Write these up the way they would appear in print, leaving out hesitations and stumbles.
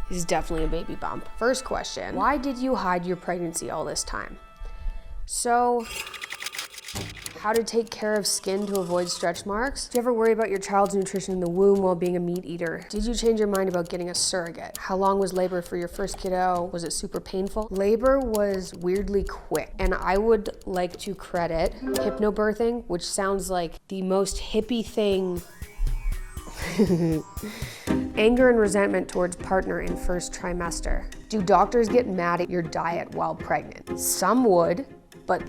is definitely a baby bump. First question, why did you hide your pregnancy all this time? So, how to take care of skin to avoid stretch marks? Do you ever worry about your child's nutrition in the womb while being a meat eater? Did you change your mind about getting a surrogate? How long was labor for your first kiddo? Was it super painful? Labor was weirdly quick, and I would like to credit hypnobirthing, which sounds like the most hippie thing. Anger and resentment towards partner in first trimester. Do doctors get mad at your diet while pregnant? Some would, but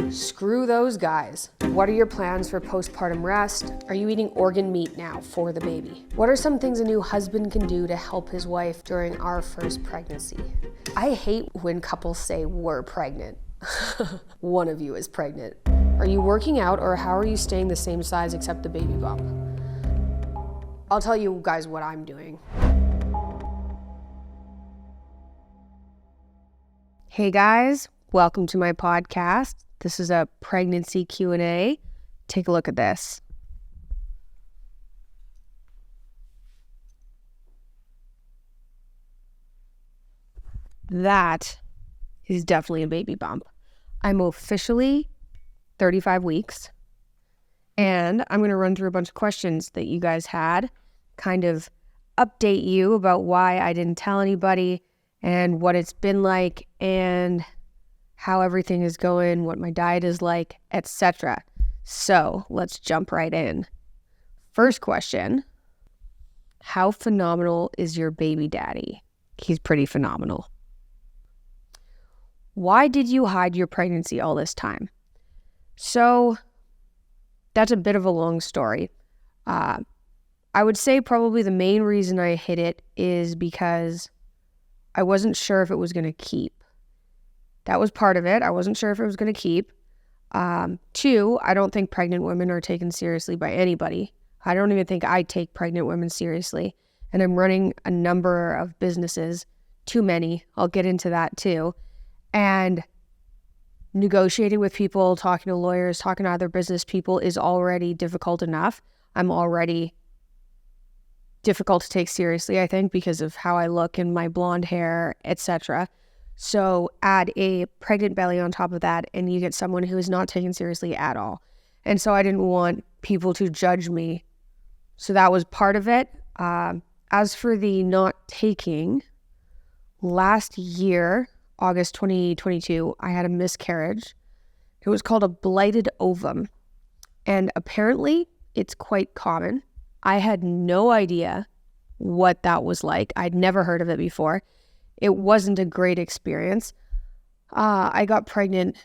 screw those guys. What are your plans for postpartum rest? Are you eating organ meat now for the baby? What are some things a new husband can do to help his wife during our first pregnancy? I hate when couples say we're pregnant. One of you is pregnant. Are you working out, or how are you staying the same size except the baby bump? I'll tell you guys what I'm doing. Hey guys, welcome to my podcast. This is a pregnancy Q&A. Take a look at this. That is definitely a baby bump. I'm officially 35 weeks, and I'm going to run through a bunch of questions that you guys had, kind of update you about why I didn't tell anybody and what it's been like and how everything is going, what my diet is like, etc. So let's jump right in. First question, how phenomenal is your baby daddy? He's pretty phenomenal. Why did you hide your pregnancy all this time? So that's a bit of a long story. I would say probably the main reason I hid it is because I wasn't sure if it was going to keep. That was part of it. I wasn't sure if it was going to keep. Two, I don't think pregnant women are taken seriously by anybody. I don't even think I take pregnant women seriously. And I'm running a number of businesses, too many. I'll get into that too. And negotiating with people, talking to lawyers, talking to other business people is already difficult enough. I'm already difficult to take seriously, I think, because of how I look and my blonde hair, etc. So add a pregnant belly on top of that, and you get someone who is not taken seriously at all. And so I didn't want people to judge me. So that was part of it. As for the not taking, last year, August 2022, I had a miscarriage. It was called a blighted ovum. And apparently it's quite common. I had no idea what that was like. I'd never heard of it before. It wasn't a great experience. I got pregnant.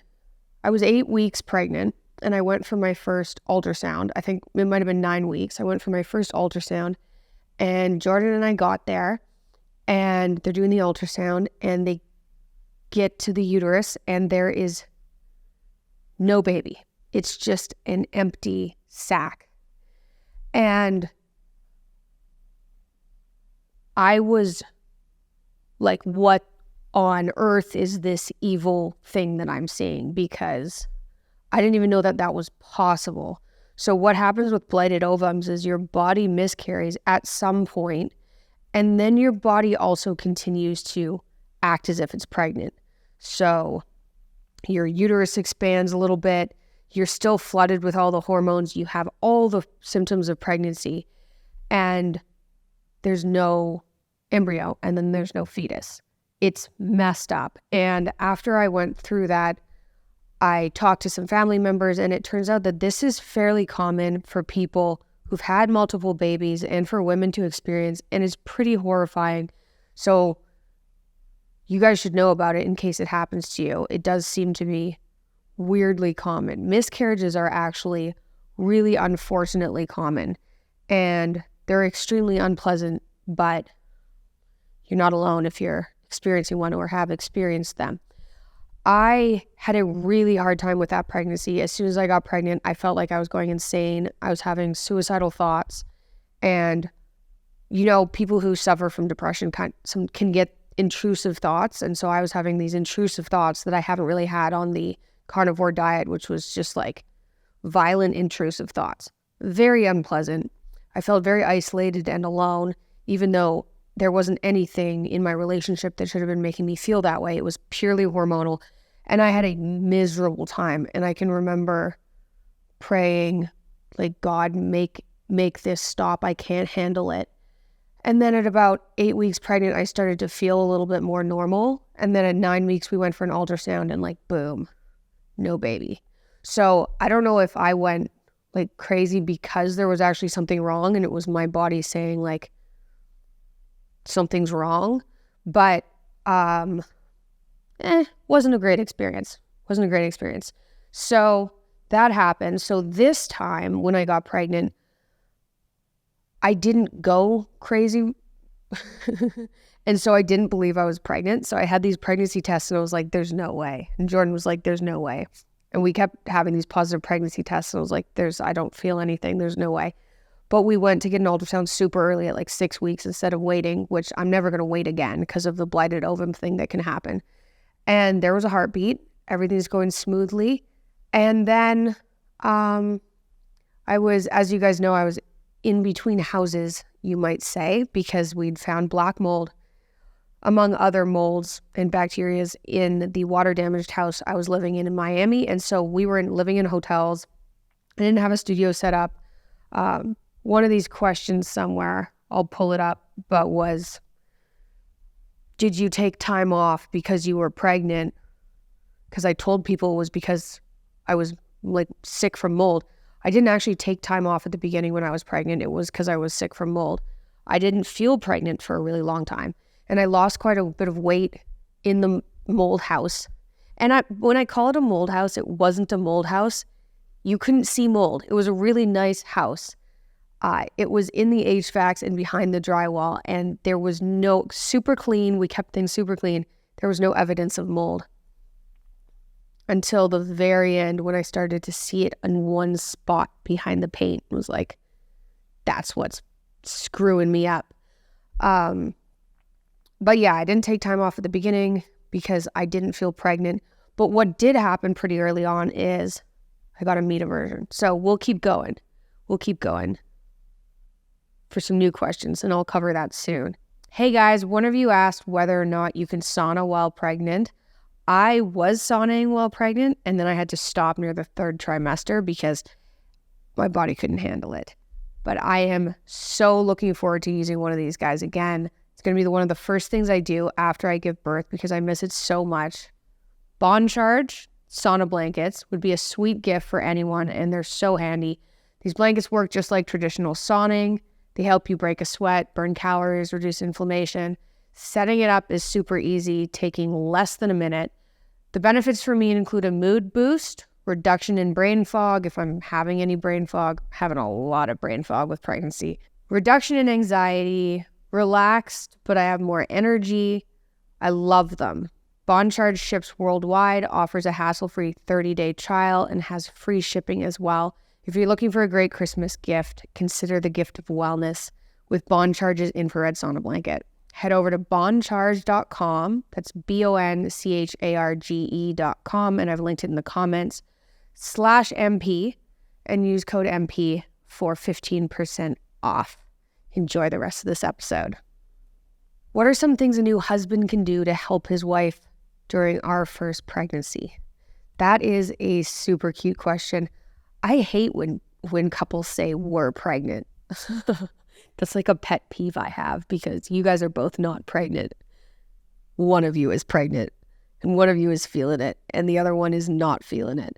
I was 8 weeks pregnant, and I went for my first ultrasound. I think it might have been 9 weeks. I went for my first ultrasound, and Jordan and I got there, and they're doing the ultrasound, and they get to the uterus, and there is no baby. It's just an empty sac. And I was like, what on earth is this evil thing that I'm seeing? Because I didn't even know that that was possible. So what happens with blighted ovums is your body miscarries at some point, and then your body also continues to act as if it's pregnant. So your uterus expands a little bit. You're still flooded with all the hormones. You have all the symptoms of pregnancy, and there's no embryo, and then there's no fetus. It's messed up. And after I went through that, I talked to some family members, and it turns out that this is fairly common for people who've had multiple babies and for women to experience, and it's pretty horrifying. So you guys should know about it in case it happens to you. It does seem to be weirdly common. Miscarriages are actually really unfortunately common, and they're extremely unpleasant, but you're not alone if you're experiencing one or have experienced them. I had a really hard time with that pregnancy. As soon as I got pregnant, I felt like I was going insane. I was having suicidal thoughts, and people who suffer from depression can get intrusive thoughts, and so I was having these intrusive thoughts that I haven't really had on the carnivore diet, which was just like violent, intrusive thoughts. Very unpleasant. I felt very isolated and alone, even though there wasn't anything in my relationship that should have been making me feel that way. It was purely hormonal. And I had a miserable time. And I can remember praying, like, God, make this stop. I can't handle it. And then at about 8 weeks pregnant, I started to feel a little bit more normal. And then at 9 weeks, we went for an ultrasound and like, boom, no baby. So I don't know if I went like crazy because there was actually something wrong and it was my body saying like something's wrong, but wasn't a great experience. So that happened. So this time when I got pregnant, I didn't go crazy. And so I didn't believe I was pregnant. So I had these pregnancy tests and I was like, there's no way. And Jordan was like, there's no way. And we kept having these positive pregnancy tests. And I was like, I don't feel anything. There's no way. But we went to get an ultrasound super early at like 6 weeks instead of waiting, which I'm never going to wait again because of the blighted ovum thing that can happen. And there was a heartbeat. Everything's going smoothly. And then I was, as you guys know, I was in between houses, you might say, because we'd found black mold, among other molds and bacterias, in the water damaged house I was living in Miami. And so we were living in hotels. I didn't have a studio set up. One of these questions somewhere, I'll pull it up, but was, did you take time off because you were pregnant? Because I told people it was because I was like sick from mold. I didn't actually take time off at the beginning when I was pregnant. It was because I was sick from mold. I didn't feel pregnant for a really long time. And I lost quite a bit of weight in the mold house. And when I call it a mold house, it wasn't a mold house. You couldn't see mold. It was a really nice house. It was in the HVACs and behind the drywall. And there was super clean. We kept things super clean. There was no evidence of mold. Until the very end when I started to see it in one spot behind the paint. It was like, that's what's screwing me up. But yeah, I didn't take time off at the beginning because I didn't feel pregnant. But what did happen pretty early on is I got a meat aversion. So we'll keep going for some new questions, and I'll cover that soon. Hey guys, one of you asked whether or not you can sauna while pregnant. I was saunaing while pregnant, and then I had to stop near the 3rd trimester because my body couldn't handle it. But I am so looking forward to using one of these guys again. It's going to be one of the first things I do after I give birth because I miss it so much. Bond charge sauna blankets would be a sweet gift for anyone, and they're so handy. These blankets work just like traditional sauning. They help you break a sweat, burn calories, reduce inflammation. Setting it up is super easy, taking less than a minute. The benefits for me include a mood boost, reduction in brain fog if I'm having any brain fog, having a lot of brain fog with pregnancy, reduction in anxiety, relaxed, but I have more energy. I love them. Bond Charge ships worldwide, offers a hassle-free 30-day trial, and has free shipping as well. If you're looking for a great Christmas gift, consider the gift of wellness with Bond Charge's infrared sauna blanket. Head over to bondcharge.com. That's BONCHARGE.com. And I've linked it in the comments. /MP and use code MP for 15% off. Enjoy the rest of this episode. What are some things a new husband can do to help his wife during our first pregnancy? That is a super cute question. I hate when couples say we're pregnant. That's like a pet peeve I have because you guys are both not pregnant. One of you is pregnant and one of you is feeling it and the other one is not feeling it.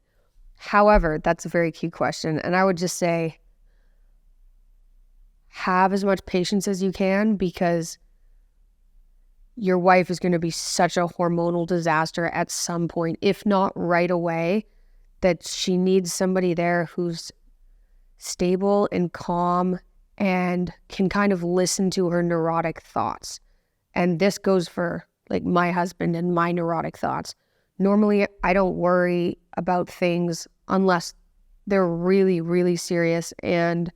However, that's a very cute question. And I would just say, have as much patience as you can because your wife is going to be such a hormonal disaster at some point, if not right away, that she needs somebody there who's stable and calm and can kind of listen to her neurotic thoughts. And this goes for like my husband and my neurotic thoughts. Normally, I don't worry about things unless they're really, really serious. And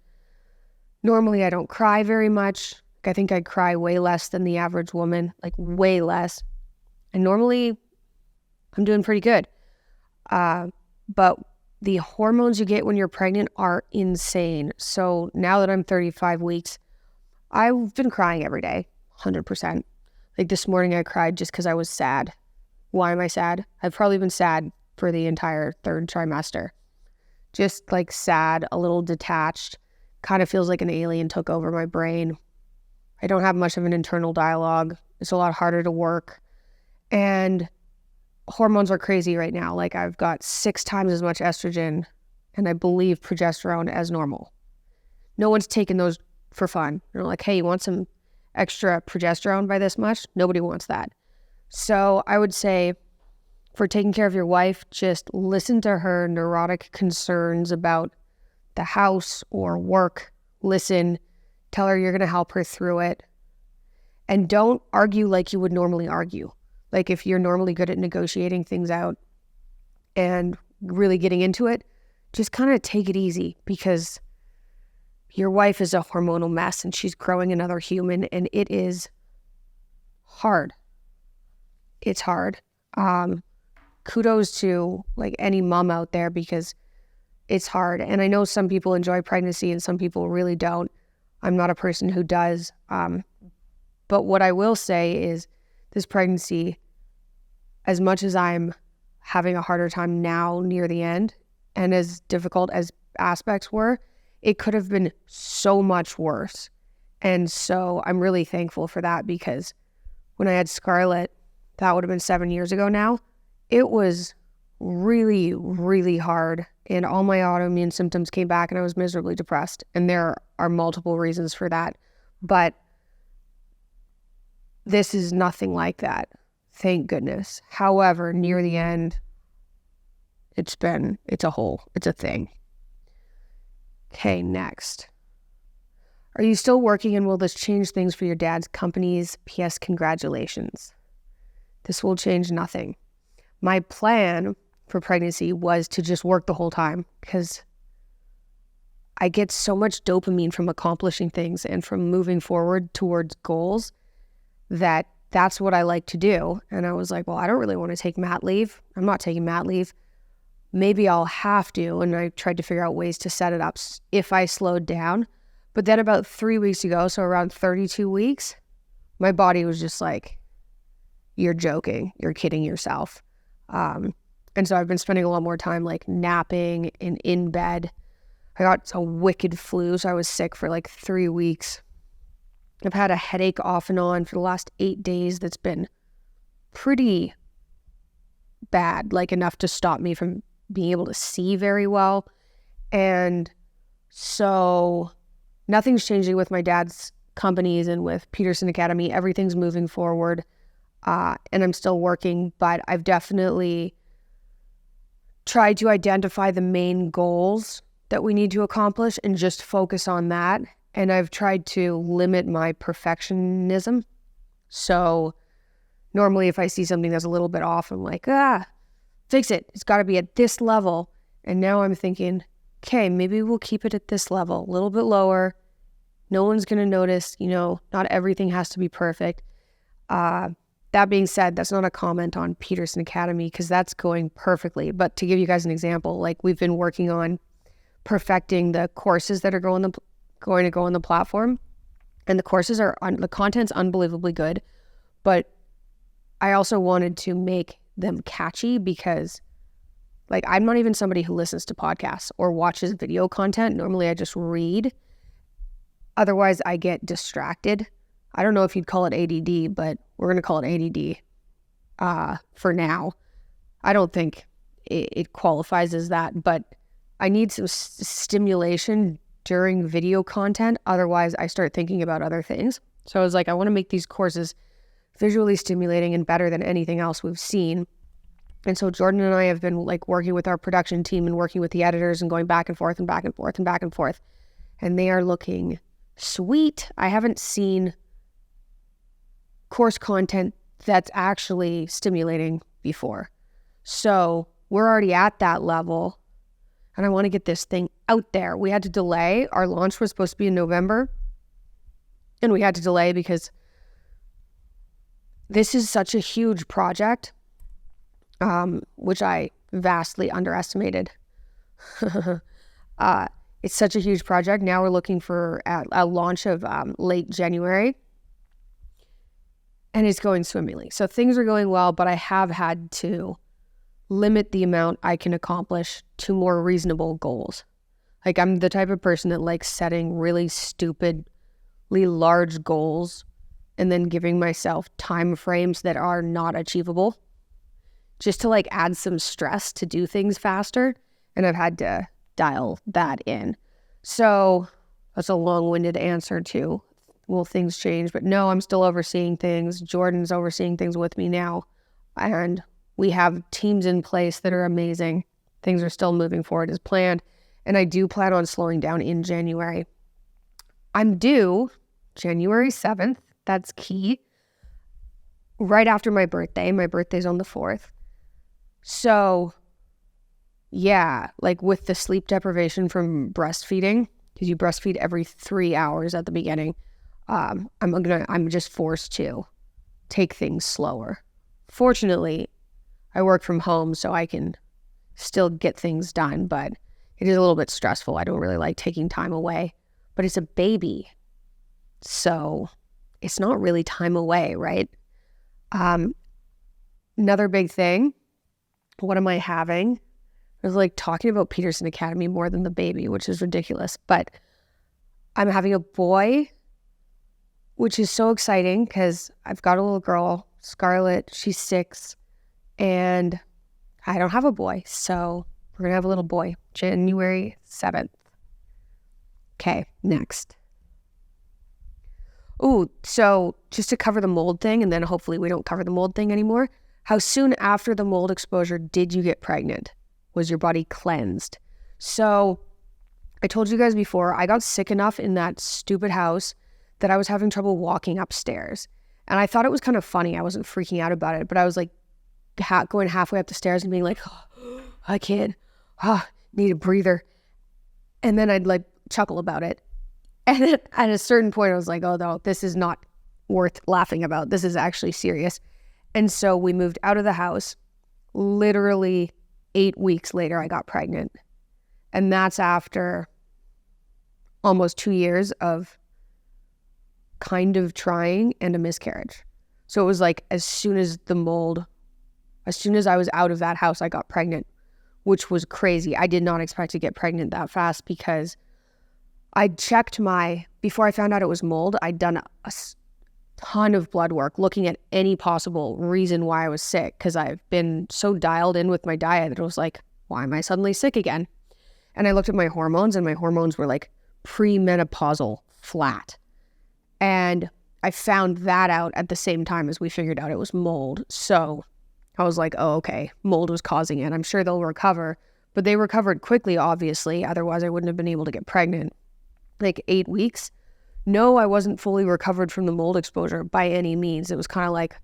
normally I don't cry very much. I think I cry way less than the average woman, like way less. And normally I'm doing pretty good. But the hormones you get when you're pregnant are insane. So now that I'm 35 weeks, I've been crying every day. 100%. Like this morning I cried just because I was sad. Why am I sad? I've probably been sad for the entire third trimester. Just like sad, a little detached, kind of feels like an alien took over my brain. I don't have much of an internal dialogue. It's a lot harder to work. And hormones are crazy right now. Like I've got 6 times as much estrogen and I believe progesterone as normal. No one's taking those for fun. They're like, hey, you want some extra progesterone by this much? Nobody wants that. So I would say for taking care of your wife, just listen to her neurotic concerns about the house or work. Listen, tell her you're going to help her through it. And don't argue like you would normally argue. Like if you're normally good at negotiating things out and really getting into it, just kind of take it easy because your wife is a hormonal mess and she's growing another human and it is hard. It's hard. Kudos to like any mom out there because it's hard. And I know some people enjoy pregnancy and some people really don't. I'm not a person who does. But what I will say is this pregnancy, as much as I'm having a harder time now near the end and as difficult as aspects were, it could have been so much worse. And so I'm really thankful for that because when I had Scarlett, that would have been 7 years ago now, it was really, really hard. And all my autoimmune symptoms came back and I was miserably depressed. And there are multiple reasons for that. But this is nothing like that. Thank goodness. However, near the end, it's a thing. Okay, next. Are you still working and will this change things for your dad's companies? P.S. Congratulations. This will change nothing. My plan for pregnancy was to just work the whole time because I get so much dopamine from accomplishing things and from moving forward towards goals that that's what I like to do. And I was like, well, I don't really want to take mat leave. I'm not taking mat leave. Maybe I'll have to. And I tried to figure out ways to set it up if I slowed down. But then about 3 weeks ago, so around 32 weeks, my body was just like, you're joking. You're kidding yourself. And so I've been spending a lot more time like napping and in bed. I got a wicked flu, so I was sick for like 3 weeks. I've had a headache off and on for the last 8 days that's been pretty bad, like enough to stop me from being able to see very well. And so nothing's changing with my dad's companies and with Peterson Academy. Everything's moving forward. And I'm still working, but I've definitely tried to identify the main goals that we need to accomplish and just focus on that. And I've tried to limit my perfectionism. So normally if I see something that's a little bit off, I'm like, fix it. It's got to be at this level. And now I'm thinking, okay, maybe we'll keep it at this level, a little bit lower. No one's going to notice, not everything has to be perfect. That being said, that's not a comment on Peterson Academy because that's going perfectly. But to give you guys an example, like we've been working on perfecting the courses that are going to go on the platform. And the courses the content's unbelievably good. But I also wanted to make them catchy because like I'm not even somebody who listens to podcasts or watches video content. Normally I just read. Otherwise I get distracted. I don't know if you'd call it ADD, but we're going to call it ADD for now. I don't think it qualifies as that, but I need some stimulation during video content. Otherwise, I start thinking about other things. So I was like, I want to make these courses visually stimulating and better than anything else we've seen. And so Jordan and I have been like working with our production team and working with the editors and going back and forth and back and forth and back and forth. And they are looking sweet. I haven't seen course content that's actually stimulating before. So we're already at that level and I want to get this thing out there. We had to delay. Our launch was supposed to be in November and we had to delay because this is such a huge project, which I vastly underestimated. It's such a huge project. Now we're looking for a launch of late January. and it's going swimmingly. So things are going well, but I have had to limit the amount I can accomplish to more reasonable goals. Like, I'm the type of person that likes setting really stupidly large goals and then giving myself time frames that are not achievable just to like add some stress to do things faster. And I've had to dial that in. So that's a long-winded answer to, will things change? But no, I'm still overseeing things. Jordan's overseeing things with me now. And we have teams in place that are amazing. Things are still moving forward as planned. And I do plan on slowing down in January. I'm due January 7th. That's key. Right after my birthday. My birthday's on the 4th. So yeah, like with the sleep deprivation from breastfeeding, because you breastfeed every 3 hours at the beginning, I'm just forced to take things slower. Fortunately, I work from home, so I can still get things done, but it is a little bit stressful. I don't really like taking time away, but it's a baby, so it's not really time away, right? Another big thing, what am I having? I was like talking about Peterson Academy more than the baby, which is ridiculous, but I'm having a boy, which is so exciting because I've got a little girl, Scarlett, she's 6, and I don't have a boy, so we're gonna have a little boy, January 7th. Okay, next. Ooh, so just to cover the mold thing, and then hopefully we don't cover the mold thing anymore. How soon after the mold exposure did you get pregnant? Was your body cleansed? So I told you guys before, I got sick enough in that stupid house that I was having trouble walking upstairs. And I thought it was kind of funny. I wasn't freaking out about it, but I was like going halfway up the stairs and being like, oh, I can't, need a breather. And then I'd like chuckle about it. And then at a certain point, I was like, oh, no, this is not worth laughing about. This is actually serious. And so we moved out of the house. Literally 8 weeks later, I got pregnant. And that's after almost 2 years of kind of trying and a miscarriage. So it was like as soon as I was out of that house, I got pregnant, which was crazy. I did not expect to get pregnant that fast because I checked before I found out it was mold, I'd done a ton of blood work looking at any possible reason why I was sick, because I've been so dialed in with my diet that it was like, why am I suddenly sick again? And I looked at my hormones, and my hormones were like premenopausal flat. And I found that out at the same time as we figured out it was mold. So I was like, oh, okay, mold was causing it. I'm sure they'll recover. But they recovered quickly, obviously. Otherwise, I wouldn't have been able to get pregnant. Like 8 weeks. No, I wasn't fully recovered from the mold exposure by any means. It was kind of like,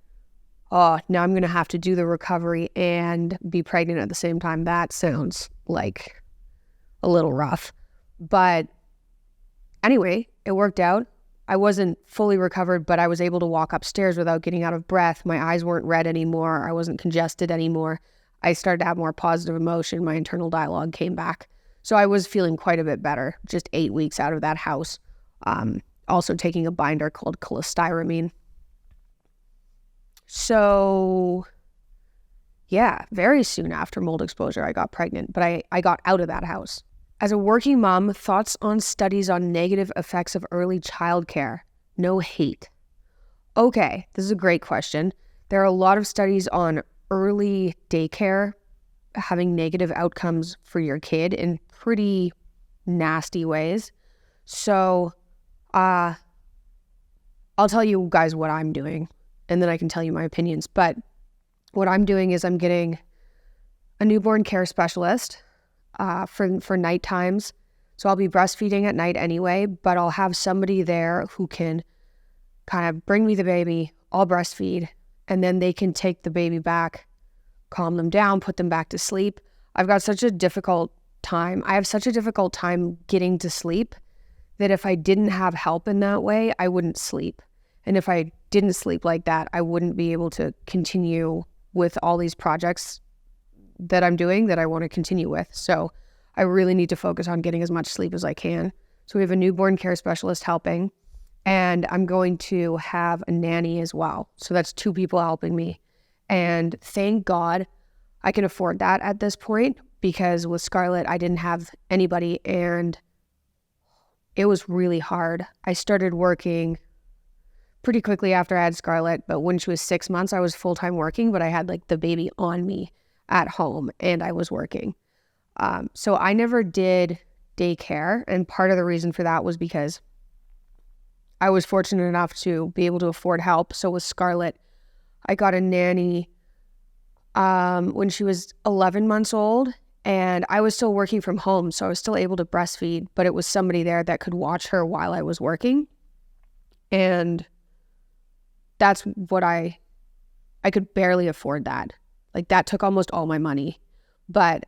oh, now I'm going to have to do the recovery and be pregnant at the same time. That sounds like a little rough. But anyway, it worked out. I wasn't fully recovered, but I was able to walk upstairs without getting out of breath. My eyes weren't red anymore. I wasn't congested anymore. I started to have more positive emotion. My internal dialogue came back. So I was feeling quite a bit better just 8 weeks out of that house. Also taking a binder called cholestyramine. So yeah, very soon after mold exposure, I got pregnant, but I got out of that house. As a working mom, thoughts on studies on negative effects of early childcare? No hate. Okay, this is a great question. There are a lot of studies on early daycare having negative outcomes for your kid in pretty nasty ways. So I'll tell you guys what I'm doing, and then I can tell you my opinions. But what I'm doing is I'm getting a newborn care specialist for night times. So I'll be breastfeeding at night anyway, but I'll have somebody there who can kind of bring me the baby, I'll breastfeed, and then they can take the baby back, calm them down, put them back to sleep. I have such a difficult time getting to sleep that if I didn't have help in that way, I wouldn't sleep. And if I didn't sleep like that, I wouldn't be able to continue with all these projects that I'm doing that I want to continue with. So I really need to focus on getting as much sleep as I can. So we have a newborn care specialist helping. and I'm going to have a nanny as well. So that's 2 people helping me. And thank God I can afford that at this point, because with Scarlett, I didn't have anybody and it was really hard. I started working pretty quickly after I had Scarlett, but when she was 6 months, I was full-time working, but I had like the baby on me at home and I was working. So I never did daycare, and part of the reason for that was because I was fortunate enough to be able to afford help. So with Scarlett, I got a nanny when she was 11 months old, and I was still working from home, so I was still able to breastfeed, but it was somebody there that could watch her while I was working. And that's what I could barely afford that. Like, that took almost all my money. But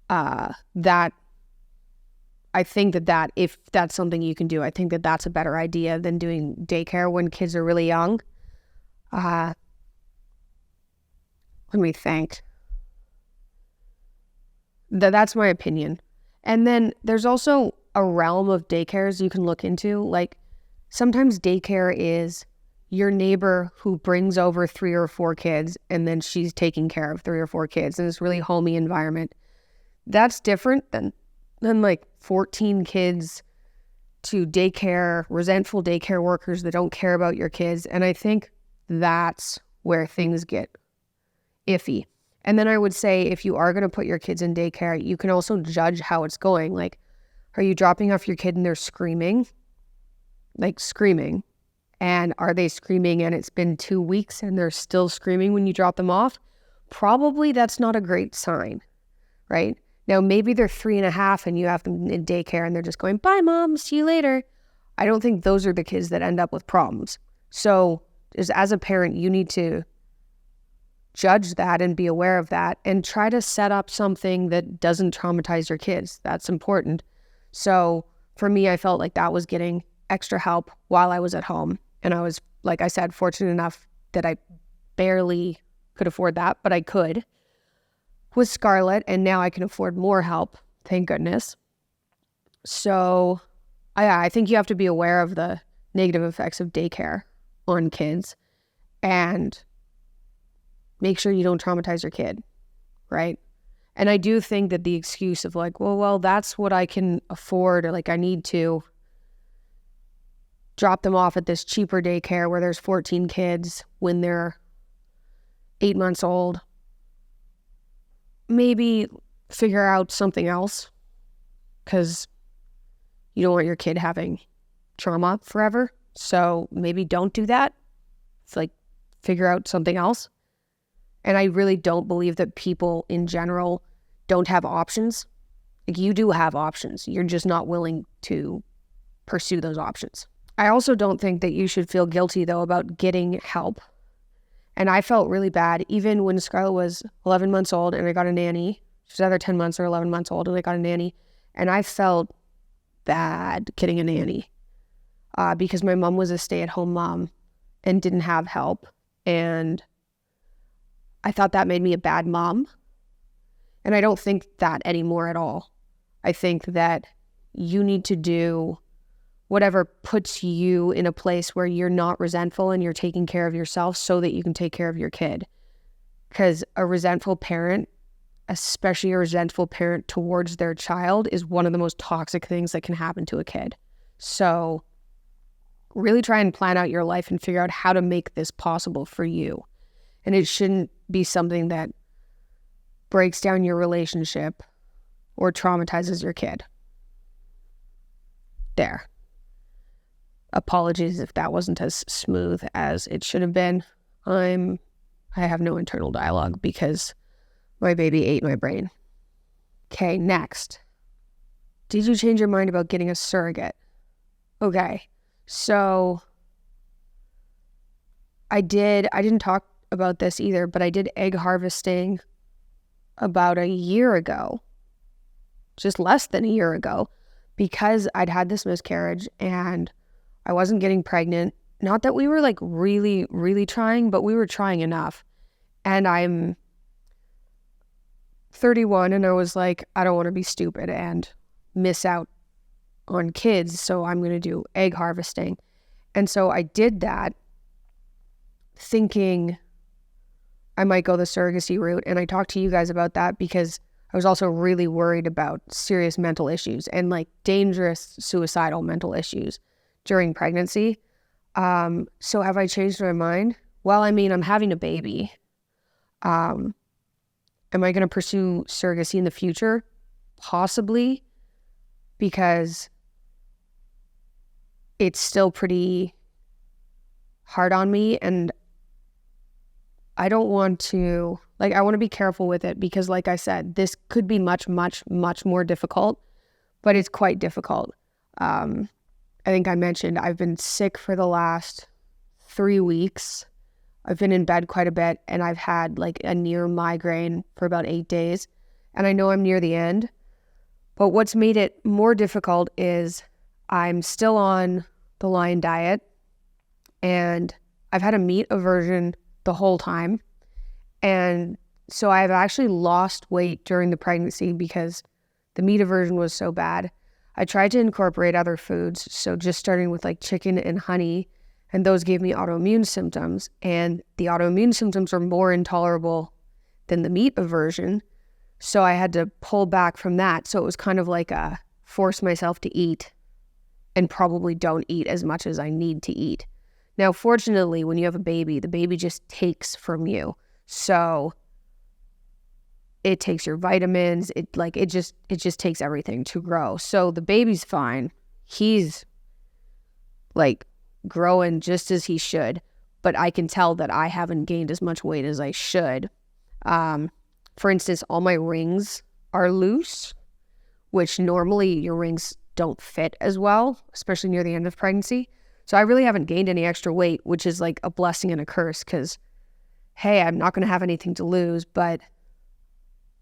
that, I think that if that's something you can do, I think that that's a better idea than doing daycare when kids are really young. Let me think. That's my opinion. And then there's also a realm of daycares you can look into. Like, sometimes daycare is your neighbor who brings over 3 or 4 kids, and then she's taking care of 3 or 4 kids in this really homey environment. That's different than like 14 kids to daycare, resentful daycare workers that don't care about your kids. And I think that's where things get iffy. And then I would say, if you are going to put your kids in daycare, you can also judge how it's going. Like, are you dropping off your kid and they're screaming? Like, screaming. And are they screaming and it's been 2 weeks and they're still screaming when you drop them off? Probably that's not a great sign, right? Now, maybe they're 3.5 and you have them in daycare and they're just going, bye, mom, see you later. I don't think those are the kids that end up with problems. So as a parent, you need to judge that and be aware of that and try to set up something that doesn't traumatize your kids. That's important. So for me, I felt like that was getting extra help while I was at home. And I was, like I said, fortunate enough that I barely could afford that, but I could with Scarlett, and now I can afford more help, thank goodness. So I think you have to be aware of the negative effects of daycare on kids and make sure you don't traumatize your kid, right? And I do think that the excuse of like, well, that's what I can afford, or like I need to drop them off at this cheaper daycare where there's 14 kids when they're 8 months old. Maybe figure out something else, because you don't want your kid having trauma forever. So maybe don't do that. It's like, figure out something else. And I really don't believe that people in general don't have options. Like, you do have options. You're just not willing to pursue those options. I also don't think that you should feel guilty, though, about getting help. And I felt really bad, even when Scarlett was 11 months old and I got a nanny. She was either 10 months or 11 months old and I got a nanny. And I felt bad getting a nanny because my mom was a stay-at-home mom and didn't have help. And I thought that made me a bad mom. And I don't think that anymore at all. I think that you need to do whatever puts you in a place where you're not resentful and you're taking care of yourself so that you can take care of your kid. Because a resentful parent, especially a resentful parent towards their child, is one of the most toxic things that can happen to a kid. So really try and plan out your life and figure out how to make this possible for you. And it shouldn't be something that breaks down your relationship or traumatizes your kid. There. Apologies if that wasn't as smooth as it should have been. I have no internal dialogue because my baby ate my brain. Okay, next. Did you change your mind about getting a surrogate? Okay, so I didn't talk about this either, but I did egg harvesting about a year ago, just less than a year ago, because I'd had this miscarriage and I wasn't getting pregnant. Not that we were like really, really trying, but we were trying enough. And I'm 31 and I was like, I don't want to be stupid and miss out on kids, so I'm going to do egg harvesting. And so I did that thinking I might go the surrogacy route. And I talked to you guys about that because I was also really worried about serious mental issues and like dangerous suicidal mental issues during pregnancy. So have I changed my mind? Well, I mean, I'm having a baby. Am I going to pursue surrogacy in the future? Possibly, because it's still pretty hard on me, and I don't want to, I want to be careful with it because, like I said, this could be much, much, much more difficult, but it's quite difficult. I think I mentioned I've been sick for the last 3 weeks. I've been in bed quite a bit, and I've had a near migraine for about 8 days, and I know I'm near the end. But what's made it more difficult is I'm still on the Lion diet, and I've had a meat aversion the whole time. And so I've actually lost weight during the pregnancy because the meat aversion was so bad. I tried to incorporate other foods, so just starting with chicken and honey, and those gave me autoimmune symptoms, and the autoimmune symptoms are more intolerable than the meat aversion. So I had to pull back from that. So it was kind of like a force myself to eat and probably don't eat as much as I need to eat. Now, fortunately, when you have a baby, the baby just takes from you. So it takes your vitamins. It just takes everything to grow. So the baby's fine. He's growing just as he should, but I can tell that I haven't gained as much weight as I should. For instance, all my rings are loose, which normally your rings don't fit as well, especially near the end of pregnancy. So I really haven't gained any extra weight, which is a blessing and a curse because, hey, I'm not going to have anything to lose. But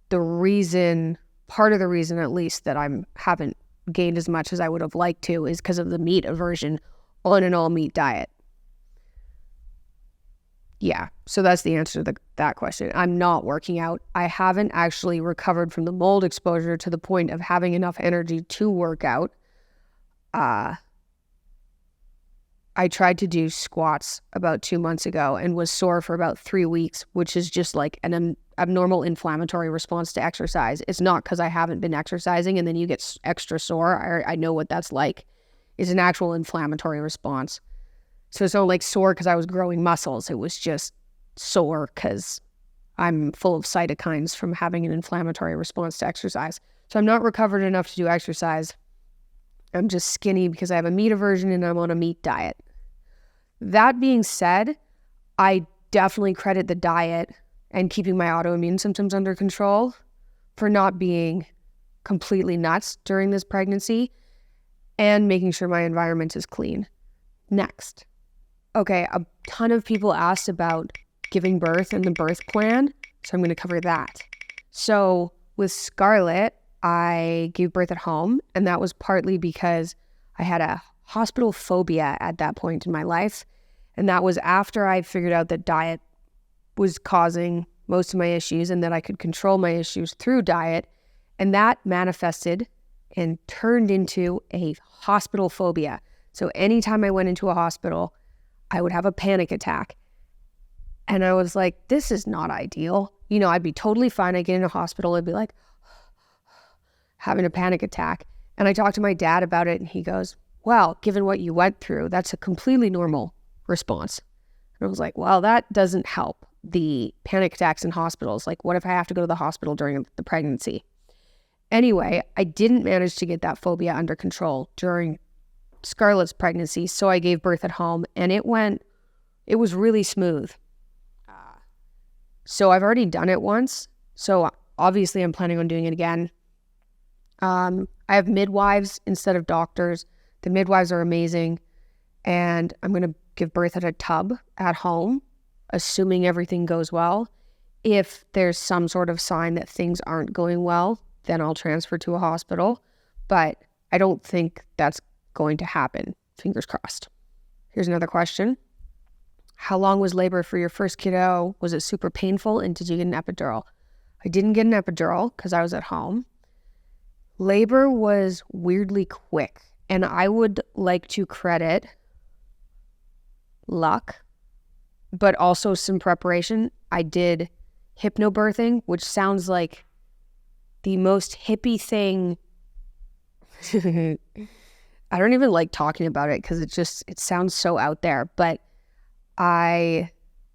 part of the reason at least that I haven't gained as much as I would have liked to is because of the meat aversion on an all meat diet. Yeah, so that's the answer to that question. I'm not working out. I haven't actually recovered from the mold exposure to the point of having enough energy to work out. I tried to do squats about 2 months ago and was sore for about 3 weeks, which is just an abnormal inflammatory response to exercise. It's not because I haven't been exercising and then you get extra sore. I know what that's like. It's an actual inflammatory response. So it's not sore because I was growing muscles. It was just sore because I'm full of cytokines from having an inflammatory response to exercise. So I'm not recovered enough to do exercise. I'm just skinny because I have a meat aversion and I'm on a meat diet. That being said, I definitely credit the diet and keeping my autoimmune symptoms under control for not being completely nuts during this pregnancy and making sure my environment is clean. Next. Okay, a ton of people asked about giving birth and the birth plan, so I'm going to cover that. So with Scarlett, I gave birth at home, and that was partly because I had a hospital phobia at that point in my life, and that was after I figured out that diet was causing most of my issues and that I could control my issues through diet, and that manifested and turned into a hospital phobia. So anytime I went into a hospital, I would have a panic attack. And I was like, this is not ideal. I'd be totally fine. I'd get in a hospital. I'd be having a panic attack. And I talked to my dad about it, and he goes, well, given what you went through, that's a completely normal response. And I was like, well, that doesn't help the panic attacks in hospitals. What if I have to go to the hospital during the pregnancy? Anyway, I didn't manage to get that phobia under control during Scarlett's pregnancy, so I gave birth at home, and it was really smooth. So I've already done it once, so obviously I'm planning on doing it again. I have midwives instead of doctors. The midwives are amazing, and I'm going to give birth at a tub at home, assuming everything goes well. If there's some sort of sign that things aren't going well, then I'll transfer to a hospital, but I don't think that's going to happen. Fingers crossed. Here's another question. How long was labor for your first kiddo? Was it super painful, and did you get an epidural? I didn't get an epidural because I was at home. Labor was weirdly quick, and I would like to credit luck, but also some preparation. I did hypnobirthing, which sounds like the most hippie thing. I don't even like talking about it because it sounds so out there, but I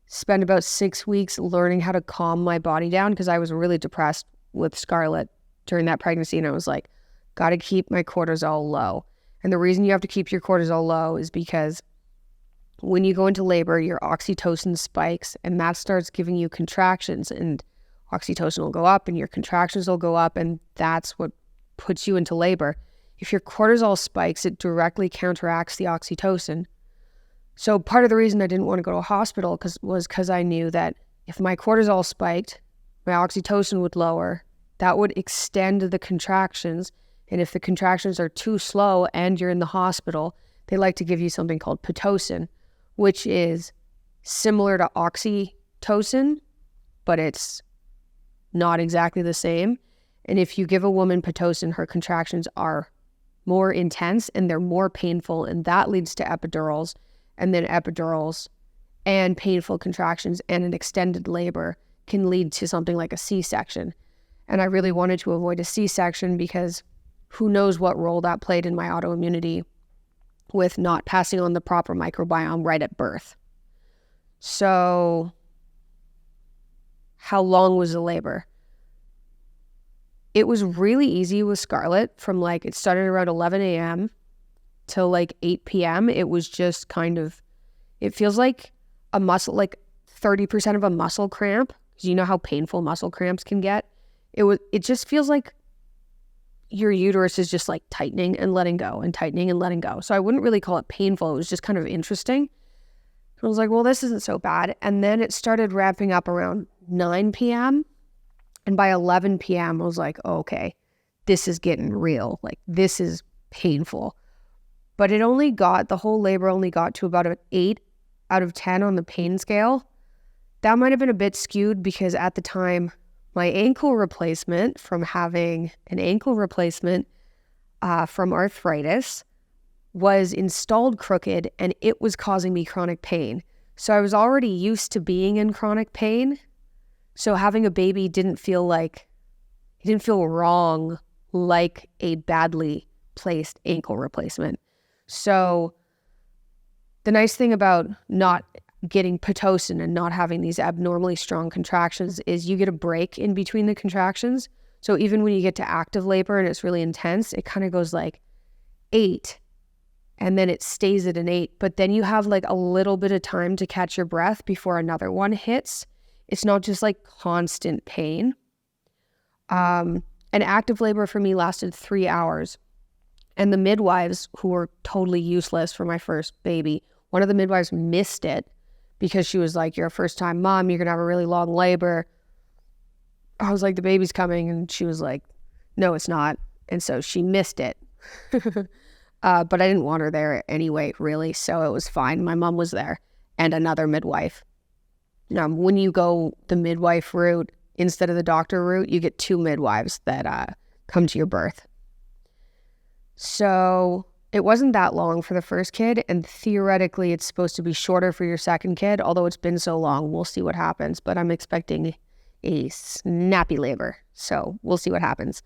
spent about 6 weeks learning how to calm my body down because I was really depressed with Scarlett during that pregnancy, and I was like, got to keep my cortisol low. And the reason you have to keep your cortisol low is because when you go into labor, your oxytocin spikes, and that starts giving you contractions, and oxytocin will go up and your contractions will go up, and that's what puts you into labor. If your cortisol spikes, it directly counteracts the oxytocin. So part of the reason I didn't want to go to a hospital was because I knew that if my cortisol spiked, my oxytocin would lower. That would extend the contractions. And if the contractions are too slow and you're in the hospital, they like to give you something called Pitocin, which is similar to oxytocin, but it's not exactly the same. And if you give a woman Pitocin, her contractions are more intense and they're more painful, and that leads to epidurals, and then epidurals and painful contractions and an extended labor can lead to something like a C-section. And I really wanted to avoid a C-section because who knows what role that played in my autoimmunity with not passing on the proper microbiome right at birth. So how long was the labor? It was really easy with Scarlett from it started around 11 a.m. till 8 p.m. It was just it feels like a muscle, 30% of a muscle cramp, because you know how painful muscle cramps can get. It just feels like your uterus is just tightening and letting go and tightening and letting go. So I wouldn't really call it painful. It was just kind of interesting. I was like, well, this isn't so bad. And then it started ramping up around 9 p.m. And by 11 p.m., I was like, oh, okay, this is getting real. This is painful. But the whole labor only got to about an 8 out of 10 on the pain scale. That might have been a bit skewed because at the time, my ankle replacement from having an ankle replacement from arthritis was installed crooked, and it was causing me chronic pain. So I was already used to being in chronic pain. So having a baby didn't feel wrong like a badly placed ankle replacement. So the nice thing about not getting Pitocin and not having these abnormally strong contractions is you get a break in between the contractions. So even when you get to active labor and it's really intense, it kind of goes 8 and then it stays at an 8. But then you have a little bit of time to catch your breath before another one hits. It's not just constant pain. And active labor for me lasted 3 hours. And the midwives, who were totally useless for my first baby, one of the midwives missed it because she was like, you're a first-time mom, you're going to have a really long labor. I was like, the baby's coming. And she was like, no, it's not. And so she missed it. But I didn't want her there anyway, really. So it was fine. My mom was there and another midwife. When you go the midwife route instead of the doctor route, you get 2 midwives that come to your birth. So it wasn't that long for the first kid, and theoretically it's supposed to be shorter for your second kid, although it's been so long, we'll see what happens. But I'm expecting a snappy labor, so we'll see what happens.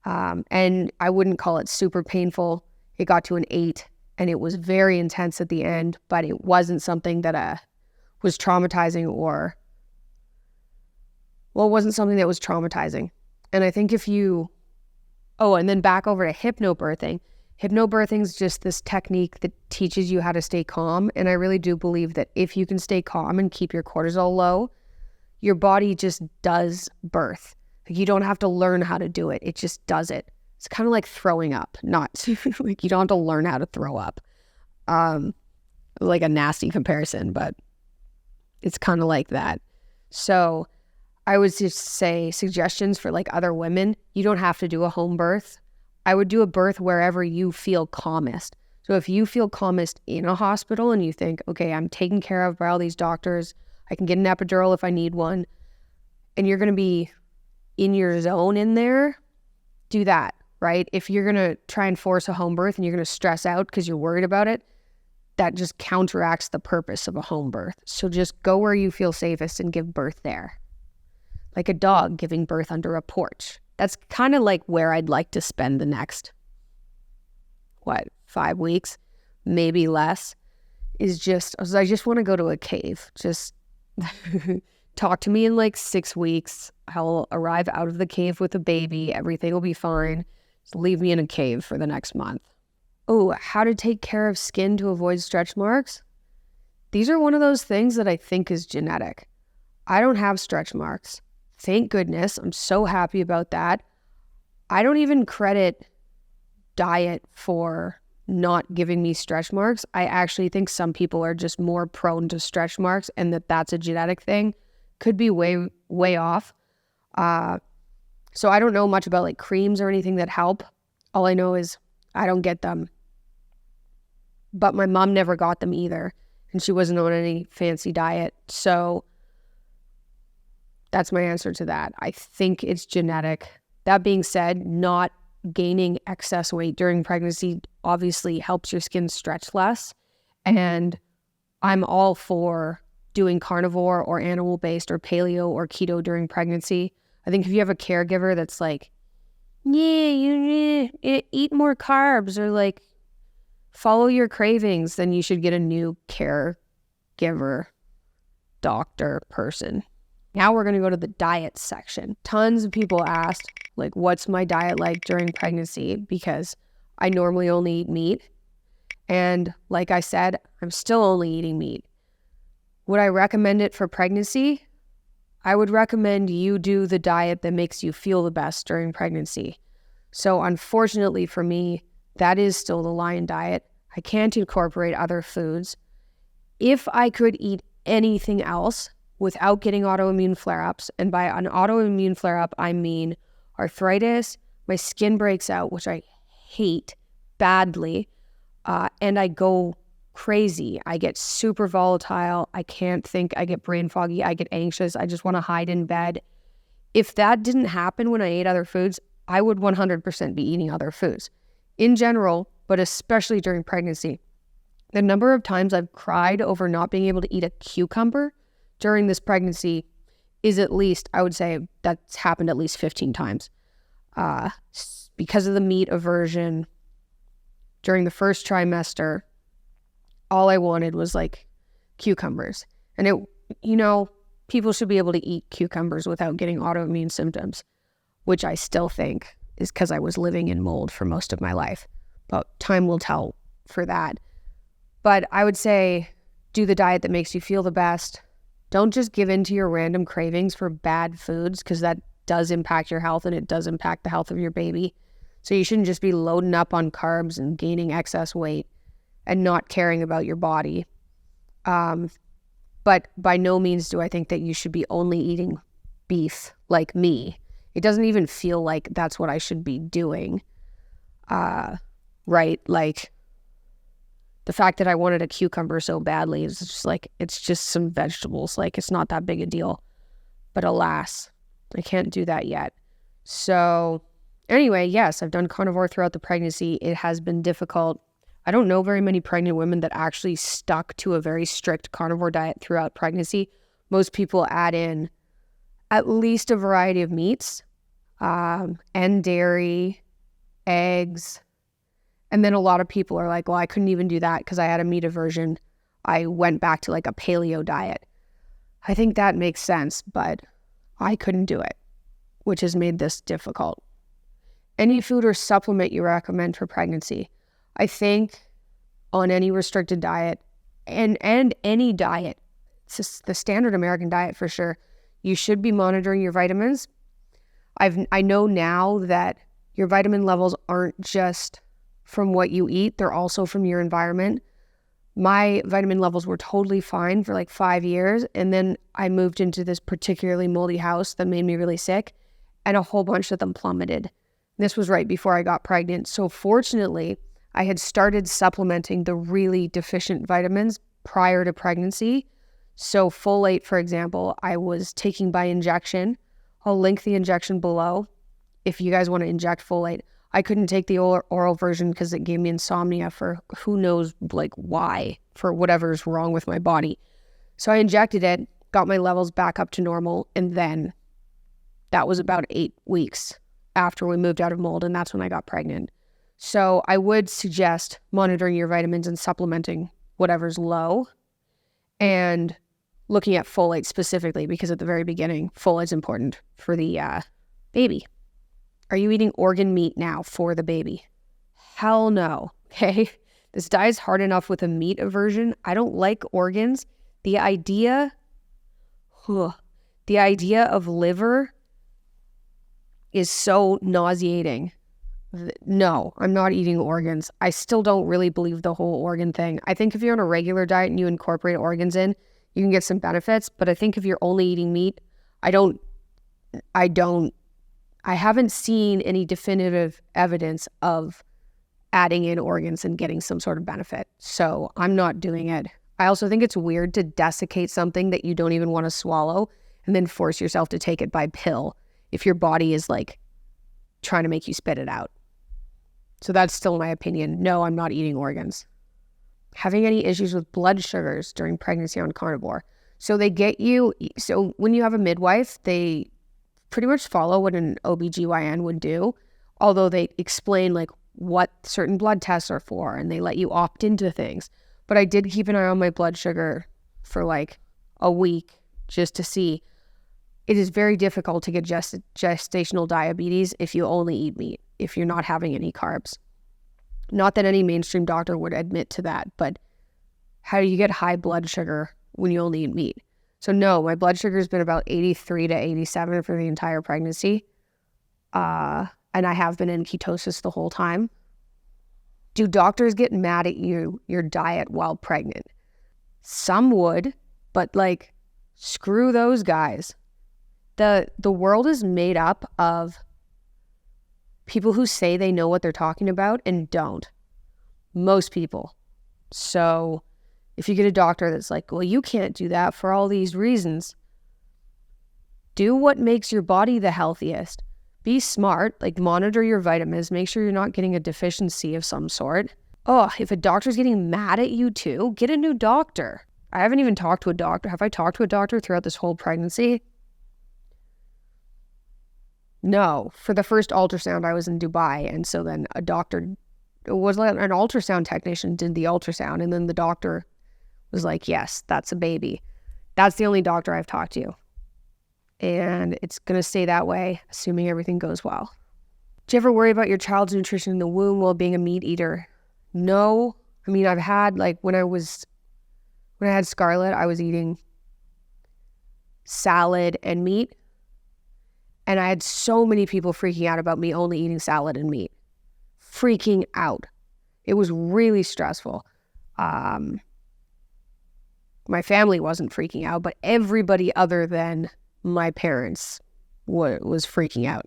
And I wouldn't call it super painful. It got to an 8, and it was very intense at the end, but it wasn't something that was traumatizing it wasn't something that was traumatizing. And I think and then back over to hypnobirthing. Hypnobirthing is just this technique that teaches you how to stay calm. And I really do believe that if you can stay calm and keep your cortisol low, your body just does birth. You don't have to learn how to do it. It just does it. It's kind of like throwing up, not you don't have to learn how to throw up. Like a nasty comparison, but it's kind of like that. So I would just say suggestions for other women. You don't have to do a home birth. I would do a birth wherever you feel calmest. So if you feel calmest in a hospital and you think, okay, I'm taken care of by all these doctors, I can get an epidural if I need one, and you're going to be in your zone in there, do that, right? If you're going to try and force a home birth and you're going to stress out because you're worried about it, that just counteracts the purpose of a home birth. So just go where you feel safest and give birth there. Like a dog giving birth under a porch. That's kind of like where I'd like to spend the next, 5 weeks, maybe less, I just want to go to a cave. Just talk to me in like 6 weeks. I'll arrive out of the cave with a baby. Everything will be fine. Just leave me in a cave for the next month. Oh, how to take care of skin to avoid stretch marks? These are one of those things that I think is genetic. I don't have stretch marks. Thank goodness. I'm so happy about that. I don't even credit diet for not giving me stretch marks. I actually think some people are just more prone to stretch marks and that's a genetic thing. Could be way, way off. So I don't know much about like creams or anything that help. All I know is I don't get them. But my mom never got them either. And she wasn't on any fancy diet. So that's my answer to that. I think it's genetic. That being said, not gaining excess weight during pregnancy obviously helps your skin stretch less. And I'm all for doing carnivore or animal-based or paleo or keto during pregnancy. I think if you have a caregiver that's like, yeah, you eat more carbs or like follow your cravings, then you should get a new caregiver, doctor, person. Now we're going to go to the diet section. Tons of people asked, like, what's my diet like during pregnancy? Because I normally only eat meat. And like I said, I'm still only eating meat. Would I recommend it for pregnancy? I would recommend you do the diet that makes you feel the best during pregnancy. So unfortunately for me, that is still the lion diet. I can't incorporate other foods. If I could eat anything else without getting autoimmune flare-ups, and by an autoimmune flare-up, I mean arthritis, my skin breaks out, which I hate badly, and I go crazy. I get super volatile. I can't think. I get brain foggy. I get anxious. I just want to hide in bed. If that didn't happen when I ate other foods, I would 100% be eating other foods. In general, but especially during pregnancy, the number of times I've cried over not being able to eat a cucumber during this pregnancy is at least, I would say that's happened at least 15 times. Because of the meat aversion during the first trimester, all I wanted was like cucumbers. And people should be able to eat cucumbers without getting autoimmune symptoms, which I still think is because I was living in mold for most of my life. But time will tell for that. But I would say do the diet that makes you feel the best. Don't just give in to your random cravings for bad foods, because that does impact your health and it does impact the health of your baby. So you shouldn't just be loading up on carbs and gaining excess weight and not caring about your body. But by no means do I think that you should be only eating beef like me. It doesn't even feel like that's what I should be doing. Right? Like the fact that I wanted a cucumber so badly is just like, it's just some vegetables. Like it's not that big a deal. But alas, I can't do that yet. So anyway, yes, I've done carnivore throughout the pregnancy. It has been difficult. I don't know very many pregnant women that actually stuck to a very strict carnivore diet throughout pregnancy. Most people add in at least a variety of meats, and dairy, eggs. And then a lot of people are like, well, I couldn't even do that because I had a meat aversion. I went back to like a paleo diet. I think that makes sense, but I couldn't do it, which has made this difficult. Any food or supplement you recommend for pregnancy? I think on any restricted diet and any diet, it's just the standard American diet for sure, you should be monitoring your vitamins. I know now that your vitamin levels aren't just from what you eat, they're also from your environment. My vitamin levels were totally fine for like 5 years, and then I moved into this particularly moldy house that made me really sick, and a whole bunch of them plummeted. This was right before I got pregnant. So fortunately, I had started supplementing the really deficient vitamins prior to pregnancy. So folate, for example, I was taking by injection. I'll link the injection below if you guys want to inject folate. I couldn't take the oral version because it gave me insomnia for who knows like why, for whatever's wrong with my body. So I injected it, got my levels back up to normal, and then that was about 8 weeks after we moved out of mold, and that's when I got pregnant. So I would suggest monitoring your vitamins and supplementing whatever's low, and looking at folate specifically, because at the very beginning, folate's important for the baby. Are you eating organ meat now for the baby? Hell no, okay? This diet's hard enough with a meat aversion. I don't like organs. The idea of liver is so nauseating. No, I'm not eating organs. I still don't really believe the whole organ thing. I think if you're on a regular diet and you incorporate organs in, you can get some benefits. But I think if you're only eating meat, I haven't seen any definitive evidence of adding in organs and getting some sort of benefit. So I'm not doing it. I also think it's weird to desiccate something that you don't even want to swallow and then force yourself to take it by pill if your body is like trying to make you spit it out. So that's still my opinion. No, I'm not eating organs. Having any issues with blood sugars during pregnancy on carnivore. So when you have a midwife, they pretty much follow what an OBGYN would do, although they explain like what certain blood tests are for and they let you opt into things. But I did keep an eye on my blood sugar for like a week just to see. It is very difficult to get gestational diabetes if you only eat meat, if you're not having any carbs. Not that any mainstream doctor would admit to that, but how do you get high blood sugar when you only eat meat? So no, my blood sugar has been about 83 to 87 for the entire pregnancy. And I have been in ketosis the whole time. Do doctors get mad at your diet while pregnant? Some would, but like, screw those guys. The world is made up of people who say they know what they're talking about and don't. Most people. So if you get a doctor that's like, well, you can't do that for all these reasons. Do what makes your body the healthiest. Be smart, like monitor your vitamins, make sure you're not getting a deficiency of some sort. Oh, if a doctor's getting mad at you too, get a new doctor. I haven't even talked to a doctor. Have I talked to a doctor throughout this whole pregnancy? No. For the first ultrasound, I was in Dubai, and so then a doctor, it was like an ultrasound technician did the ultrasound, and then the doctor was like, yes, that's a baby. That's the only doctor I've talked to. And it's going to stay that way, assuming everything goes well. Do you ever worry about your child's nutrition in the womb while being a meat eater? No. I mean, I've had, like, when I had Scarlett, I was eating salad and meat. And I had so many people freaking out about me only eating salad and meat. Freaking out. It was really stressful. My family wasn't freaking out, but everybody other than my parents was freaking out.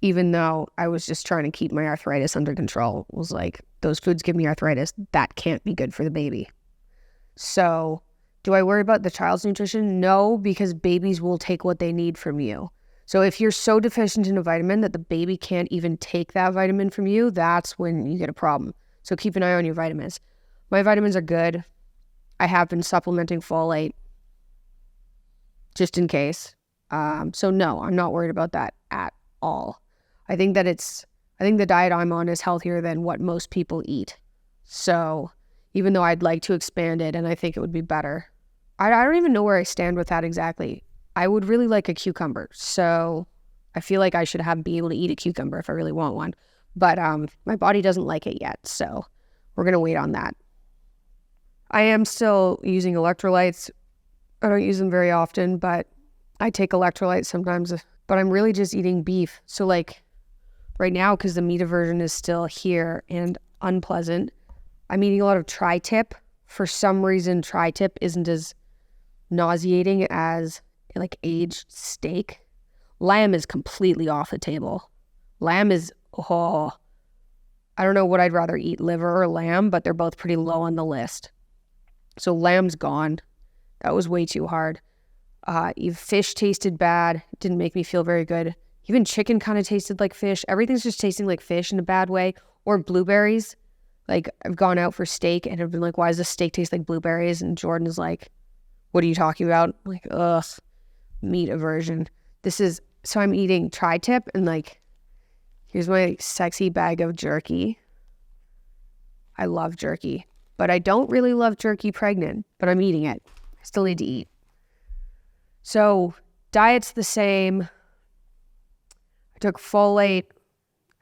Even though I was just trying to keep my arthritis under control. It was like, those foods give me arthritis. That can't be good for the baby. So, do I worry about the child's nutrition? No, because babies will take what they need from you. So if you're so deficient in a vitamin that the baby can't even take that vitamin from you, that's when you get a problem. So keep an eye on your vitamins. My vitamins are good. I have been supplementing folate just in case. So no, I'm not worried about that at all. I think the diet I'm on is healthier than what most people eat. So even though I'd like to expand it and I think it would be better, I don't even know where I stand with that exactly. I would really like a cucumber. So I feel like I should be able to eat a cucumber if I really want one. But my body doesn't like it yet. So we're going to wait on that. I am still using electrolytes. I don't use them very often, but I take electrolytes sometimes. But I'm really just eating beef. So like right now, because the meat aversion is still here and unpleasant, I'm eating a lot of tri-tip. For some reason, tri-tip isn't as nauseating as like aged steak. Lamb is completely off the table. Lamb is, I don't know what I'd rather eat, liver or lamb, but they're both pretty low on the list. So lamb's gone. That was way too hard. Fish tasted bad. Didn't make me feel very good. Even chicken kind of tasted like fish. Everything's just tasting like fish in a bad way. Or blueberries. Like, I've gone out for steak and I've been like, why does this steak taste like blueberries? And Jordan is like, what are you talking about? I'm like, ugh, meat aversion. So I'm eating tri-tip and like, here's my sexy bag of jerky. I love jerky, but I don't really love jerky pregnant, but I'm eating it. I still need to eat. So diet's the same. I took folate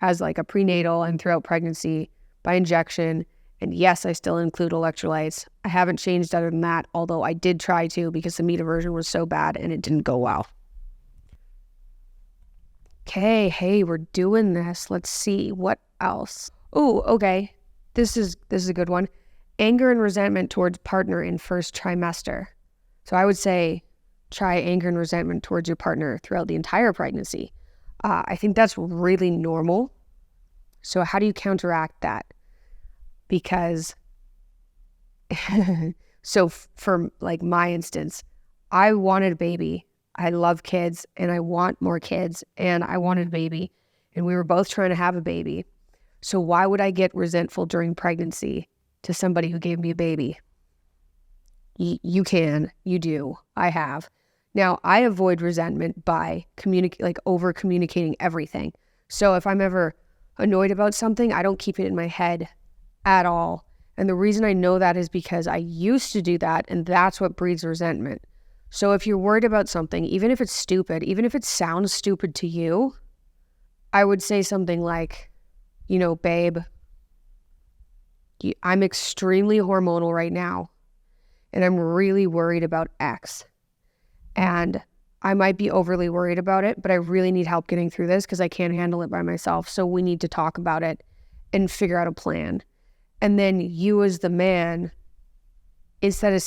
as like a prenatal and throughout pregnancy by injection. And yes, I still include electrolytes. I haven't changed other than that, although I did try to because the meat aversion was so bad and it didn't go well. Okay, hey, we're doing this. Let's see, what else? Oh, okay. This is a good one. Anger and resentment towards partner in first trimester. So I would say try anger and resentment towards your partner throughout the entire pregnancy. I think that's really normal. So how do you counteract that? Because, so for like my instance, I wanted a baby. I love kids and I want more kids and I wanted a baby and we were both trying to have a baby. So why would I get resentful during pregnancy to somebody who gave me a baby? You do, I have. Now I avoid resentment by over communicating everything. So if I'm ever annoyed about something, I don't keep it in my head at all. And the reason I know that is because I used to do that, and that's what breeds resentment. So if you're worried about something, even if it's stupid, even if it sounds stupid to you, I would say something like, babe, I'm extremely hormonal right now, and I'm really worried about X. And I might be overly worried about it, but I really need help getting through this because I can't handle it by myself. So we need to talk about it and figure out a plan. And then you as the man, instead of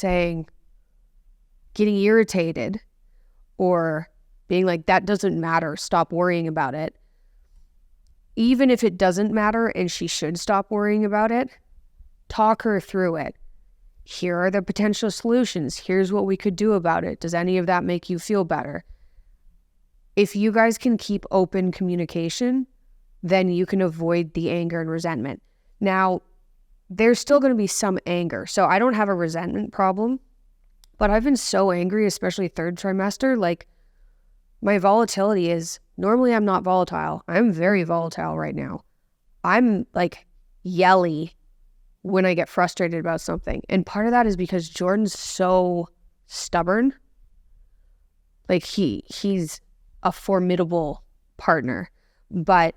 getting irritated or being like, that doesn't matter, stop worrying about it. Even if it doesn't matter and she should stop worrying about it, talk her through it. Here are the potential solutions. Here's what we could do about it. Does any of that make you feel better? If you guys can keep open communication, then you can avoid the anger and resentment. Now, there's still going to be some anger. So I don't have a resentment problem, but I've been so angry, especially third trimester. Like, my volatility is, normally I'm not volatile. I'm very volatile right now. I'm like yelly when I get frustrated about something. And part of that is because Jordan's so stubborn. Like he's a formidable partner, but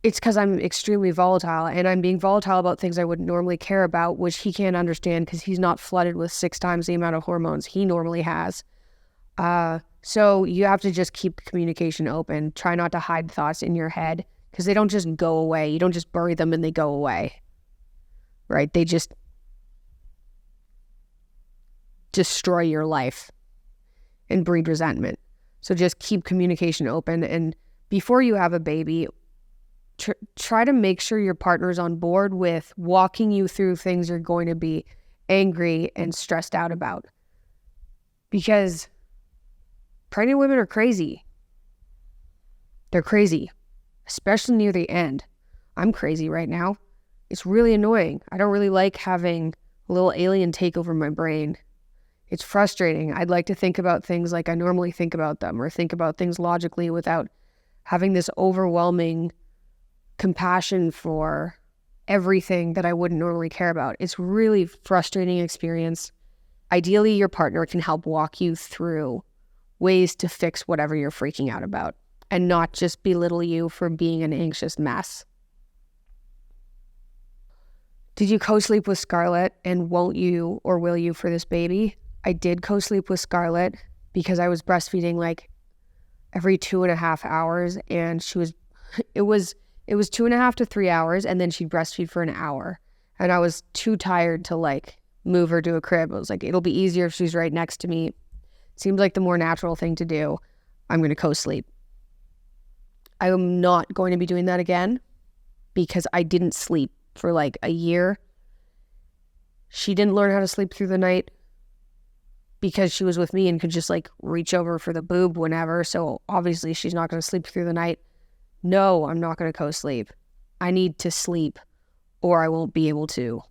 it's because I'm extremely volatile and I'm being volatile about things I wouldn't normally care about, which he can't understand because he's not flooded with 6 times the amount of hormones he normally has. So you have to just keep communication open. Try not to hide thoughts in your head because they don't just go away. You don't just bury them and they go away. Right? They just destroy your life and breed resentment. So just keep communication open. And before you have a baby, try to make sure your partner's on board with walking you through things you're going to be angry and stressed out about. Because pregnant women are crazy. They're crazy, especially near the end. I'm crazy right now. It's really annoying. I don't really like having a little alien take over my brain. It's frustrating. I'd like to think about things like I normally think about them or think about things logically without having this overwhelming compassion for everything that I wouldn't normally care about. It's really frustrating experience. Ideally, your partner can help walk you through ways to fix whatever you're freaking out about and not just belittle you for being an anxious mess. Did you co-sleep with Scarlett, and won't you or will you for this baby? I did co-sleep with Scarlett because I was breastfeeding like every 2.5 hours, and it was 2.5 to 3 hours, and then she'd breastfeed for an hour. And I was too tired to like move her to a crib. I was like, it'll be easier if she's right next to me. Seems like the more natural thing to do. I'm going to co-sleep. I am not going to be doing that again because I didn't sleep for like a year. She didn't learn how to sleep through the night because she was with me and could just like reach over for the boob whenever. So obviously she's not going to sleep through the night. No, I'm not going to co-sleep. I need to sleep or I won't be able to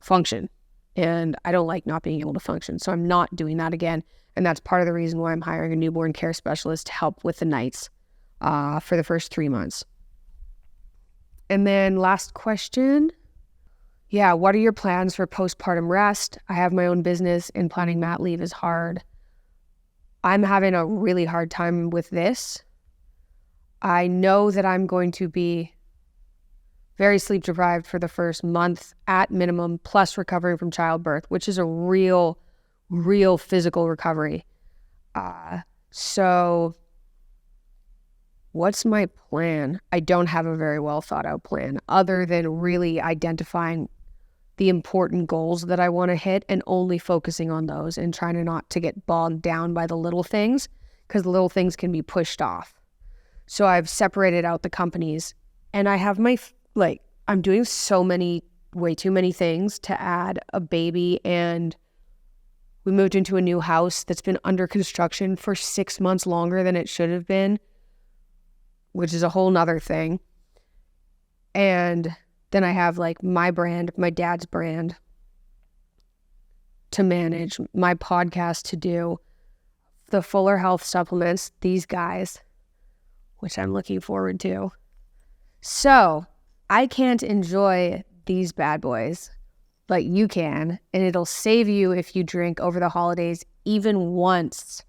function. And I don't like not being able to function. So I'm not doing that again. And that's part of the reason why I'm hiring a newborn care specialist to help with the nights for the first 3 months. And then last question. Yeah, what are your plans for postpartum rest? I have my own business and planning mat leave is hard. I'm having a really hard time with this. I know that I'm going to be very sleep deprived for the first month at minimum, plus recovering from childbirth, which is a real physical recovery. So what's my plan? I don't have a very well thought out plan other than really identifying the important goals that I want to hit and only focusing on those and trying not to get bogged down by the little things, because the little things can be pushed off. So I've separated out the companies and I have I'm doing way too many things to add a baby, and we moved into a new house that's been under construction for 6 months longer than it should have been, which is a whole nother thing. And then I have like my brand, my dad's brand to manage, my podcast to do, the Fuller Health supplements, these guys, which I'm looking forward to. So I can't enjoy these bad boys, but you can, and it'll save you if you drink over the holidays even once.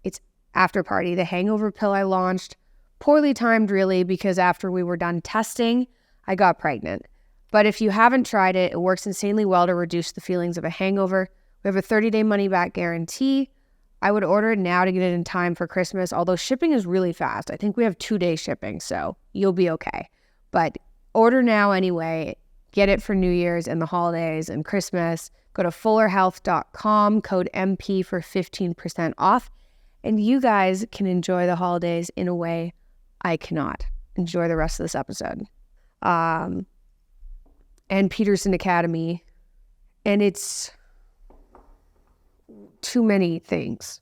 It's After Party, the hangover pill I launched. Poorly timed, really, because after we were done testing, I got pregnant. But if you haven't tried it, it works insanely well to reduce the feelings of a hangover. We have a 30-day money-back guarantee. I would order it now to get it in time for Christmas, although shipping is really fast. I think we have 2-day shipping, so you'll be okay. But order now anyway. Get it for New Year's and the holidays and Christmas. Go to fullerhealth.com, code MP for 15% off. And you guys can enjoy the holidays in a way I cannot. Enjoy the rest of this episode. And Peterson Academy. And it's too many things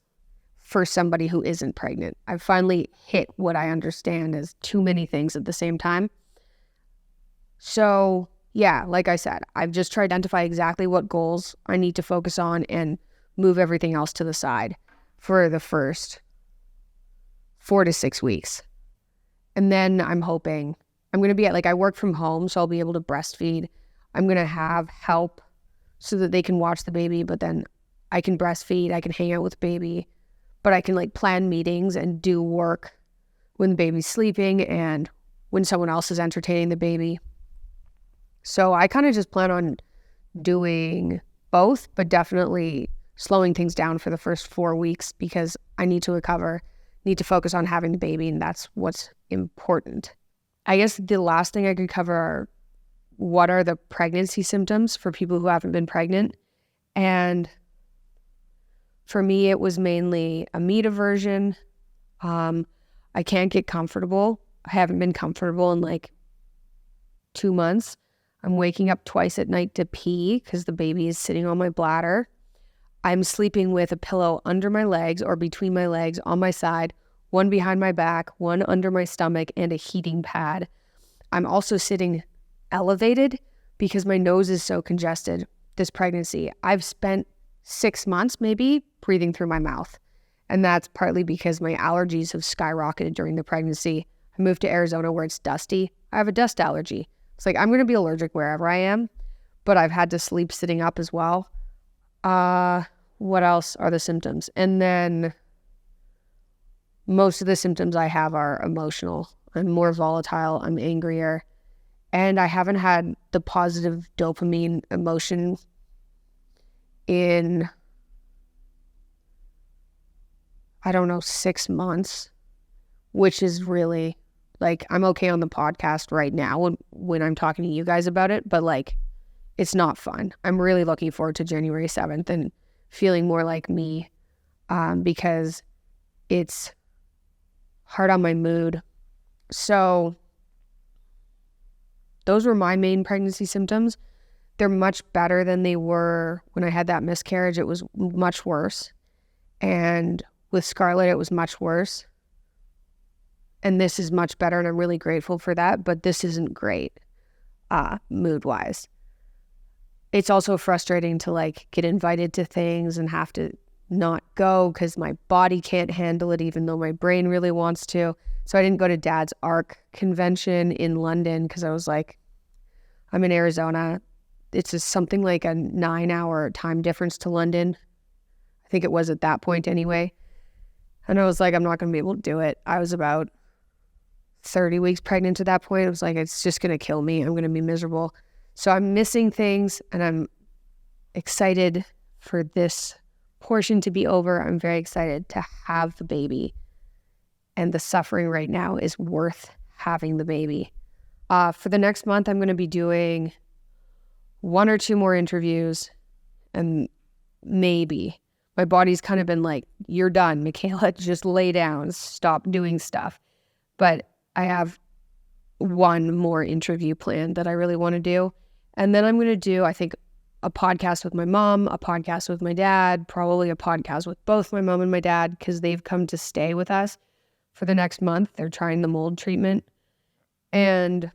for somebody who isn't pregnant. I've finally hit what I understand as too many things at the same time. So yeah, like I said, I've just tried to identify exactly what goals I need to focus on and move everything else to the side for the first 4 to 6 weeks. And then I'm hoping I'm going to be I work from home, so I'll be able to breastfeed. I'm going to have help so that they can watch the baby, but then I can breastfeed, I can hang out with the baby, but I can plan meetings and do work when the baby's sleeping and when someone else is entertaining the baby. So I kind of just plan on doing both, but definitely slowing things down for the first 4 weeks because I need to recover, need to focus on having the baby, and that's what's important. I guess the last thing I could cover are what are the pregnancy symptoms for people who haven't been pregnant. And for me, it was mainly a meat aversion. I can't get comfortable. I haven't been comfortable in 2 months. I'm waking up twice at night to pee because the baby is sitting on my bladder. I'm sleeping with a pillow under my legs or between my legs on my side, one behind my back, one under my stomach, and a heating pad. I'm also sitting elevated because my nose is so congested this pregnancy. I've spent 6 months maybe breathing through my mouth. And that's partly because my allergies have skyrocketed during the pregnancy. I moved to Arizona where it's dusty. I have a dust allergy. It's I'm going to be allergic wherever I am, but I've had to sleep sitting up as well. What else are the symptoms? And then most of the symptoms I have are emotional. I'm more volatile. I'm angrier. And I haven't had the positive dopamine emotion in, 6 months, which is really, I'm okay on the podcast right now when I'm talking to you guys about it, but it's not fun. I'm really looking forward to January 7th and feeling more like me because it's hard on my mood. So those were my main pregnancy symptoms. They're much better than they were when I had that miscarriage. It was much worse. And with Scarlett, it was much worse. And this is much better, and I'm really grateful for that. But this isn't great, mood-wise. It's also frustrating to like get invited to things and have to not go because my body can't handle it, even though my brain really wants to. So I didn't go to Dad's ARC convention in London because I was like, I'm in Arizona. It's just something like a 9-hour time difference to London. I think it was at that point anyway. And I was like, I'm not going to be able to do it. I was about 30 weeks pregnant at that point. I was like, it's just going to kill me. I'm going to be miserable. So I'm missing things, and I'm excited for this portion to be over. I'm very excited to have the baby. And the suffering right now is worth having the baby. For the next month, I'm going to be doing 1 or 2 more interviews, and maybe. My body's kind of been like, you're done, Mikhaila, just lay down, stop doing stuff. But I have 1 more interview planned that I really want to do. And then I'm going to do, I think, a podcast with my mom, a podcast with my dad, probably a podcast with both my mom and my dad, because they've come to stay with us for the next month. They're trying the mold treatment. And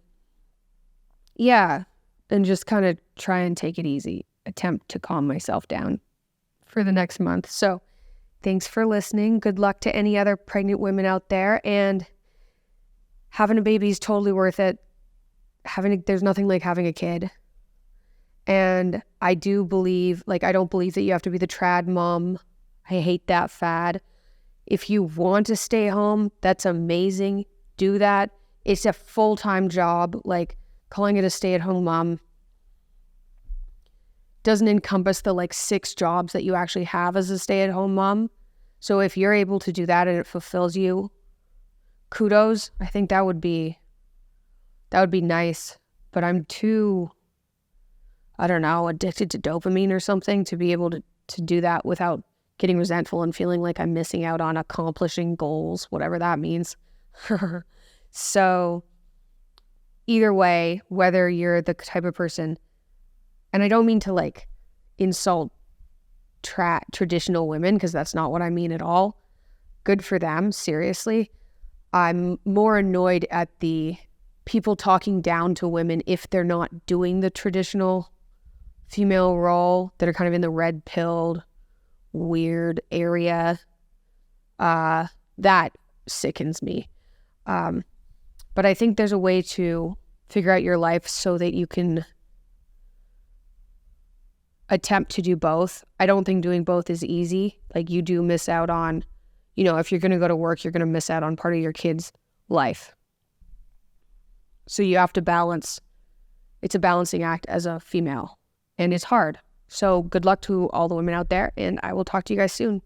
yeah, and just kind of try and take it easy, attempt to calm myself down for the next month. So thanks for listening. Good luck to any other pregnant women out there. And having a baby is totally worth it. There's nothing like having a kid. And I do believe, I don't believe that you have to be the trad mom. I hate that fad. If you want to stay home, that's amazing. Do that. It's a full-time job. Calling it a stay-at-home mom doesn't encompass the 6 jobs that you actually have as a stay-at-home mom. So if you're able to do that and it fulfills you, kudos. I think that would be nice. But I'm too, I don't know, addicted to dopamine or something to be able to do that without getting resentful and feeling like I'm missing out on accomplishing goals, whatever that means. So either way, whether you're the type of person, and I don't mean to insult traditional women, because that's not what I mean at all. Good for them, seriously. I'm more annoyed at the people talking down to women if they're not doing the traditional female role, that are kind of in the red-pilled, weird area. That sickens me. But I think there's a way to figure out your life so that you can attempt to do both. I don't think doing both is easy. You do miss out on, if you're going to go to work, you're going to miss out on part of your kid's life. So you have to balance. It's a balancing act as a female, and it's hard. So good luck to all the women out there, and I will talk to you guys soon.